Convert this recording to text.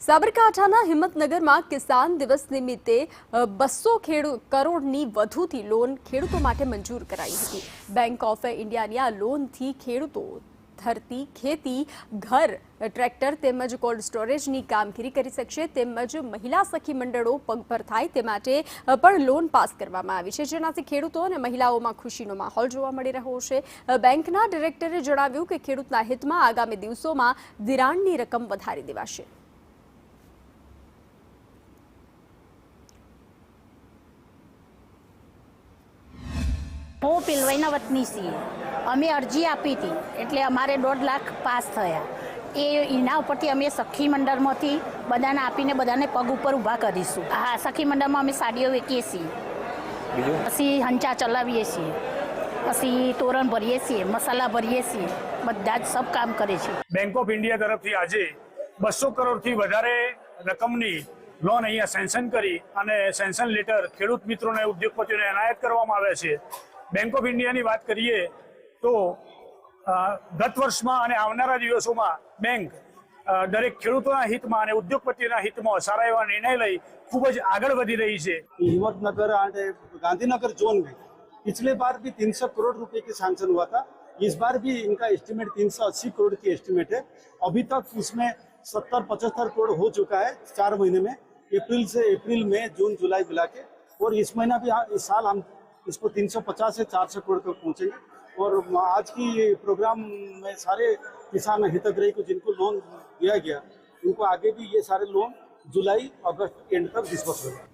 સાબરકાંઠાના હિંમતનગરમાં કિસાન દિવસ નિમિત્તે 200 કરોડની વધુથી લોન ખેડૂતો માટે મંજૂર કરાઈ હતી। બેંક ઓફ ઇન્ડિયાની આ લોનથી ખેડૂતો ધરતી, ખેતી, ઘર, ટ્રેક્ટર તેમજ કોલ્ડ સ્ટોરેજની કામગીરી કરી શકશે તેમજ મહિલા સખી મંડળો પગભર થાય તે માટે પણ લોન પાસ કરવામાં આવી છે, જેનાથી ખેડૂતો અને મહિલાઓમાં ખુશીનો માહોલ જોવા મળી રહ્યો છે। બેંકના ડિરેક્ટરે જણાવ્યું કે ખેડૂતના હિતમાં આગામી દિવસોમાં ધિરાણની રકમ વધારી દેવાશે। હું પિલવાઈના વતની છીએ। અમે અરજી આપી હતી એટલે અમારે 1.5 લાખ પાસ થયા। એના ઉપરથી અમે સખી મંડળમાંથી બધાને આપીને બધાને પગ ઉપર ઊભા કરીશું। હા, સખી મંડળમાં અમે સાડીઓ વેચીએ છીએ, પછી હંચા ચલાવીએ છીએ, પછી તોરણ ભરીએ છીએ, મસાલા ભરીએ છીએ, બધા જ સબ કામ કરે છે। બેંક ઓફ ઇન્ડિયા તરફથી આજે 200 કરોડથી વધારે રકમની લોન અહીંયા સેન્શન કરી અને સેન્શન લેટર ખેડૂત મિત્રોને, ઉદ્યોગપતિઓને એનાયત કરવામાં આવ્યા છે। બેંક ઓફ ઇન્ડિયાની વાત કરીએ તો ગત વર્ષમાં અને આવનારા દિવસોમાં બેંક દરેક ખેડૂતોના હિતમાં અને ઉદ્યોગપતિઓના હિતમાં સારા એવા નિર્ણય લઈ ખૂબ જ આગળ વધી રહી છે। हिम्मतनगर और गांधीनगर जोन में पिछले बार भी 300 करोड़ रुपए की सैंक्शन हुआ था। इस बार भी इनका एस्टिमेट 380 करोड़ की एस्टिमेट है। अभी तक इसमें 70-75 करोड़ हो चुका है 4 महीने में, अप्रैल मई जून जुलाई मिला के, और इस महीना भी इस साल हम इसको 350 से 400 करोड़ तक पहुंचेंगे। और आज की प्रोग्राम में सारे किसान हितग्राही को जिनको लोन दिया गया उनको आगे भी ये सारे लोन जुलाई अगस्त एंड तक डिस्बर्स होगा।